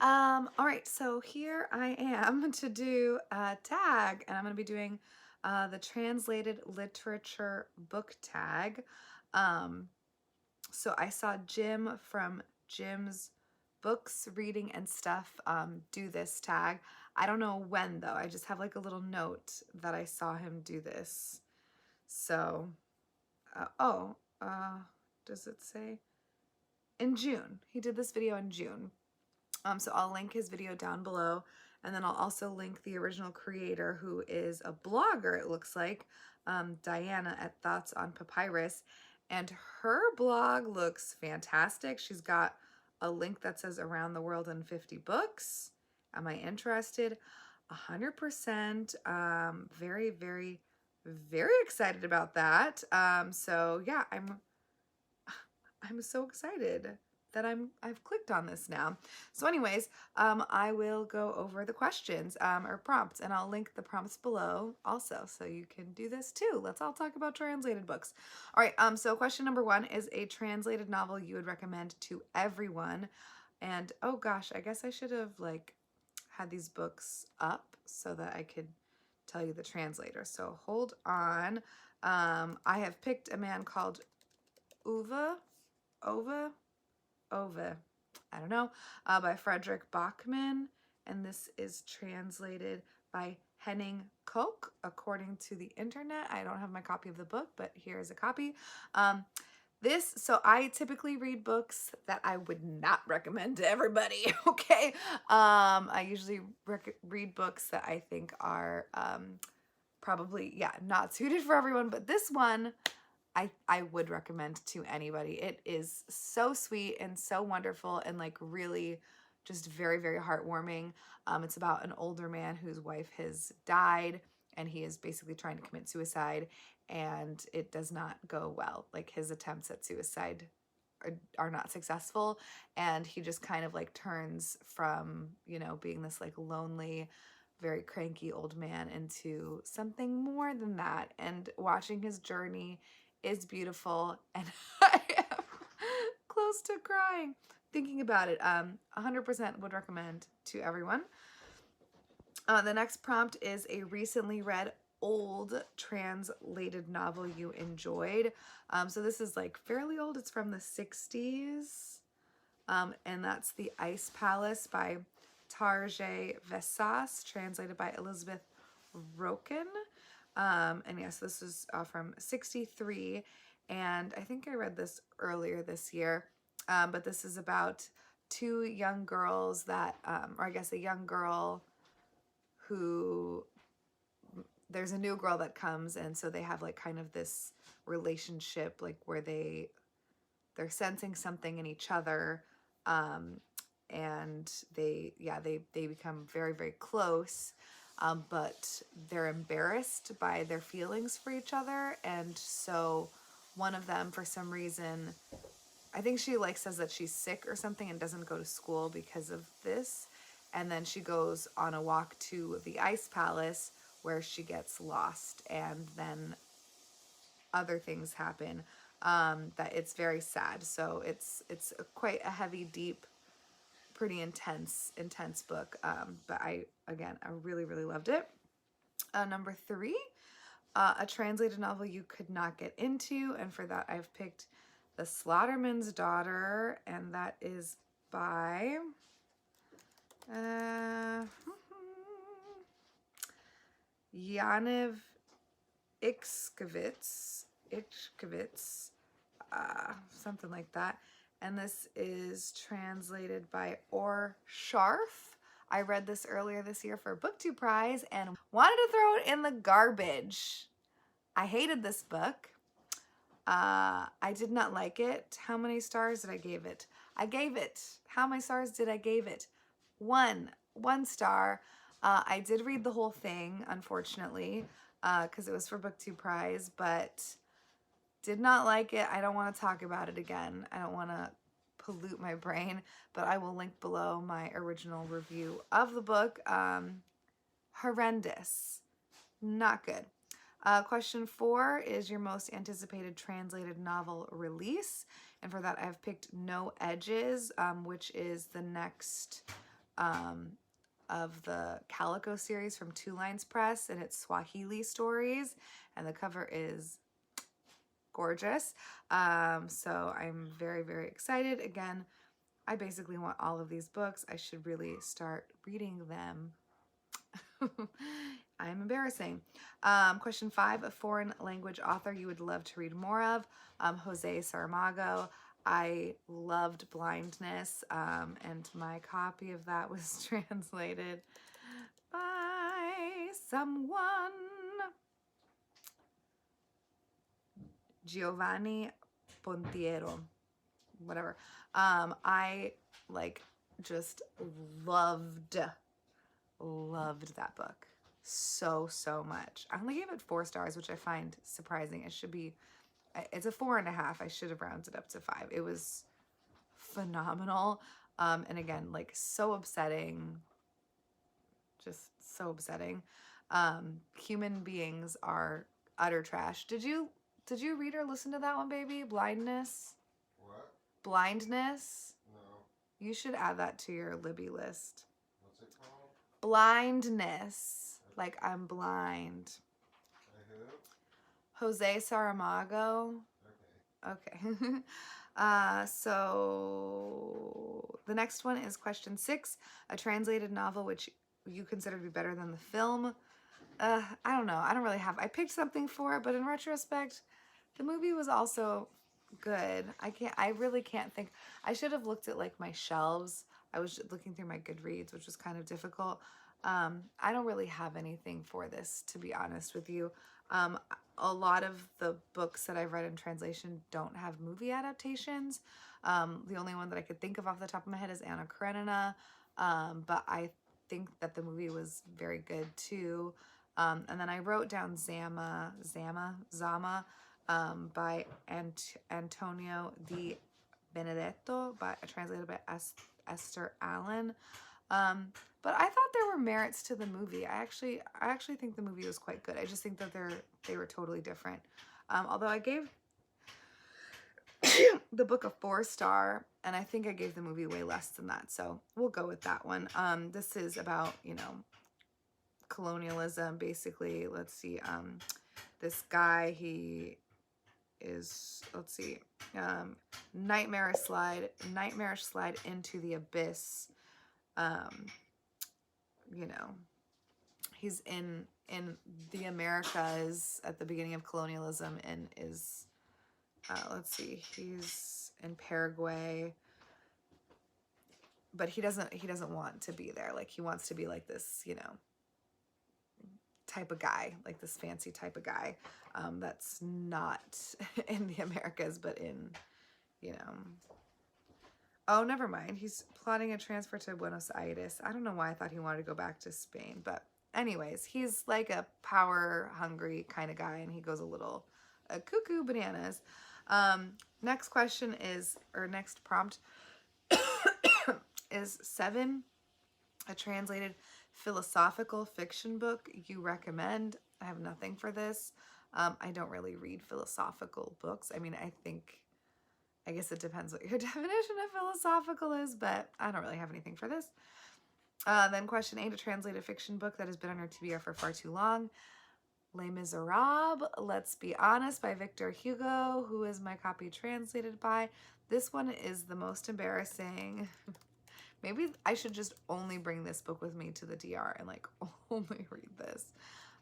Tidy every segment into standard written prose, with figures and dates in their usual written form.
All right, so here I am to do a tag, and I'm going to be doing the translated literature book tag. Um, so I saw Jim from Jim's Books, Reading, and Stuff do this tag. I don't know when, though. I just have like a little note that I saw him do this. So, does it say? In June. He did this video in June. So I'll link his video down below, and then I'll also link the original creator, who is a blogger, it looks like, Diana at Thoughts on Papyrus, and her blog looks fantastic. She's got a link that says Around the World in 50 Books. Am I interested? 100%. Very, very, very excited about that. So yeah, I'm so excited that I've clicked on this now. So anyways, I will go over the questions or prompts, and I'll link the prompts below also, so you can do this too. Let's all talk about translated books. All right, so question number 1 is a translated novel you would recommend to everyone. And oh gosh, I guess I should have like had these books up so that I could tell you the translator. So hold on. I have picked A Man Called Ove, I don't know, by Frederick Bachman, and this is translated by Henning Koch, according to the internet. I don't have my copy of the book, but here's a copy. So I typically read books that I would not recommend to everybody, okay? I usually read books that I think are probably, yeah, not suited for everyone, but this one I would recommend to anybody. It is so sweet and so wonderful and like really just very, very heartwarming. It's about an older man whose wife has died, and he is basically trying to commit suicide, and it does not go well. Like his attempts at suicide are not successful, and he just kind of like turns from, being this like lonely, very cranky old man into something more than that. And watching his journey is beautiful, and I am close to crying thinking about it. 100% would recommend to everyone. The next prompt is a recently read old translated novel you enjoyed. So this is like fairly old. It's from the 60s. And that's The Ice Palace by Tarjei Vesaas, translated by Elizabeth Roken. And yes, this is from 63, and I think I read this earlier this year, but this is about two young girls that, or I guess a young girl who, there's a new girl that comes, and so they have like kind of this relationship, like where they're sensing something in each other, and they become very, very close. But they're embarrassed by their feelings for each other, and so one of them, for some reason, I think she like says that she's sick or something and doesn't go to school because of this, and then she goes on a walk to the Ice Palace where she gets lost, and then other things happen, that it's very sad. So it's quite a heavy, deep, pretty intense book, but I really, really loved it. Number 3, a translated novel you could not get into, and for that I've picked The Slaughterman's Daughter, and that is by Yaniv Ichkevitz, something like that. And this is translated by Or Sharf. I read this earlier this year for a BookTube prize and wanted to throw it in the garbage. I hated this book. I did not like it. How many stars did I give it? How many stars did I give it? One star. I did read the whole thing, unfortunately, because it was for BookTube prize, but did not like it. I don't want to talk about it again. I don't want to pollute my brain, but I will link below my original review of the book. Horrendous. Not good. Question 4 is your most anticipated translated novel release. And for that, I've picked No Edges, which is the next of the Calico series from Two Lines Press, and it's Swahili stories, and the cover is gorgeous. So I'm very, very excited. Again, I basically want all of these books. I should really start reading them. I'm embarrassing. Question 5, a foreign language author you would love to read more of. Jose Saramago. I loved Blindness, and my copy of that was translated by someone. Giovanni Pontiero, whatever. I like just loved that book so much. I only gave it 4 stars, which I find surprising. It should be, it's a 4.5. I should have rounded up to 5. It was phenomenal. And again, like so upsetting, just so upsetting. Human beings are utter trash. Did you read or listen to that one, baby? Blindness? What? Blindness? No. You should add that to your Libby list. What's it called? Blindness. Like I'm blind. By who? Jose Saramago. Okay. Okay. So the next one is question 6, a translated novel which you consider to be better than the film. I don't know. I picked something for it, but in retrospect, the movie was also good. I really can't think. I should have looked at like my shelves. I was looking through my Goodreads, which was kind of difficult. I don't really have anything for this, to be honest with you. A lot of the books that I've read in translation don't have movie adaptations. The only one that I could think of off the top of my head is Anna Karenina, but I think that the movie was very good too. And then I wrote down Zama by Antonio Di Benedetto, translated by Esther Allen. But I thought there were merits to the movie. I actually think the movie was quite good. I just think that they were totally different. Although I gave the book a 4-star, and I think I gave the movie way less than that. So we'll go with that one. This is about, colonialism, basically. Let's see. This guy, he is, let's see, nightmarish slide into the abyss. He's in the Americas at the beginning of colonialism, and is let's see, he's in Paraguay, but he doesn't want to be there. Like, he wants to be like this, type of guy, like this fancy type of guy, that's not in the Americas, but in, oh, never mind. He's plotting a transfer to Buenos Aires. I don't know why I thought he wanted to go back to Spain, but anyways, he's like a power hungry kind of guy, and he goes a little cuckoo bananas. Next question is, or next prompt is 7, a translated philosophical fiction book you recommend. I have nothing for this. I don't really read philosophical books. I mean, I guess it depends what your definition of philosophical is, but I don't really have anything for this. Then question 8, a translated fiction book that has been on your TBR for far too long. Les Miserables, Let's Be Honest by Victor Hugo, who is my copy translated by. This one is the most embarrassing. Maybe I should just only bring this book with me to the DR and like only read this,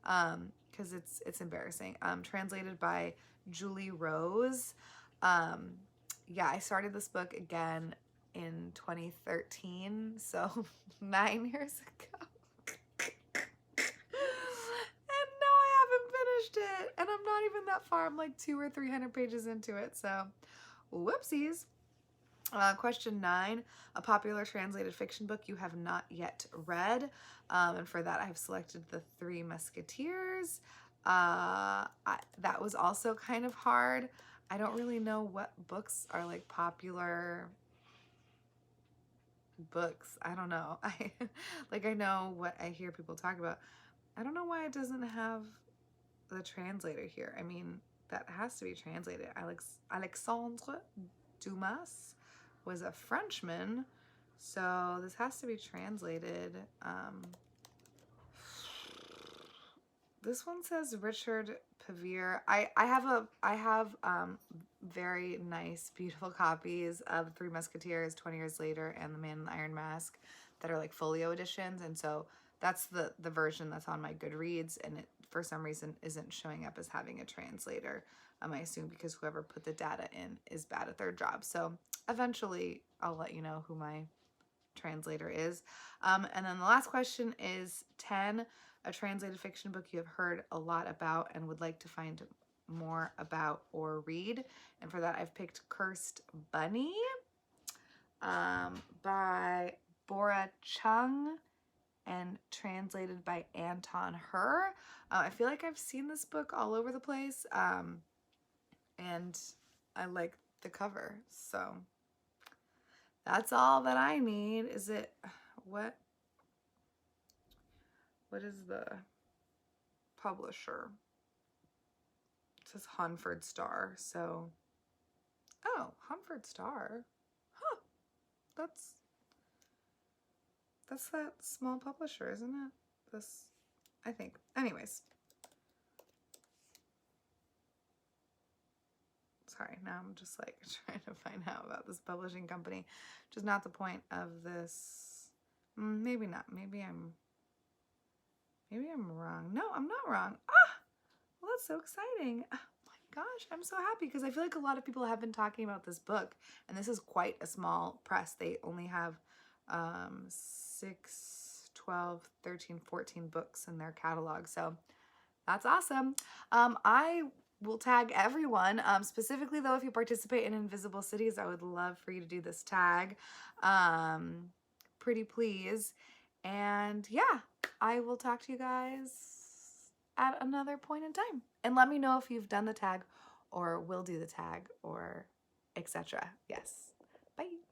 because it's embarrassing. Translated by Julie Rose. Yeah, I started this book again in 2013, so 9 years ago. And no, I haven't finished it. And I'm not even that far. I'm like 200 or 300 pages into it, so whoopsies. Question 9, a popular translated fiction book you have not yet read. And for that, I've selected The Three Musketeers. That was also kind of hard. I don't really know what books are like popular books. I don't know. I know what I hear people talk about. I don't know why it doesn't have the translator here. I mean, that has to be translated. Alexandre Dumas was a Frenchman So this has to be translated. This one says Richard Pavere. I have very nice, beautiful copies of Three Musketeers, 20 Years Later, and The Man in the Iron Mask that are like folio editions, and so that's the version that's on my Goodreads, and it for some reason isn't showing up as having a translator. I assume because whoever put the data in is bad at their job. So eventually I'll let you know who my translator is. And then the last question is 10, a translated fiction book you have heard a lot about and would like to find more about or read. And for that, I've picked Cursed Bunny by Bora Chung and translated by Anton Her. I feel like I've seen this book all over the place, and I like the cover. So that's all that I need. Is it, what is the publisher? It says Hunford Star, so, oh, Hunford Star. Huh, that's that small publisher, isn't it? This, I think. Anyways. Sorry, now I'm just like trying to find out about this publishing company, which is not the point of this. Maybe not. Maybe I'm wrong. No, I'm not wrong. Ah, well, that's so exciting. Oh my gosh, I'm so happy because I feel like a lot of people have been talking about this book, and this is quite a small press. They only have 6, 12, 13, 14 books in their catalog, so that's awesome. I will tag everyone. Specifically, though, if you participate in Invisible Cities, I would love for you to do this tag. Pretty please. And yeah, I will talk to you guys at another point in time. And let me know if you've done the tag or will do the tag or etc. Yes. Bye.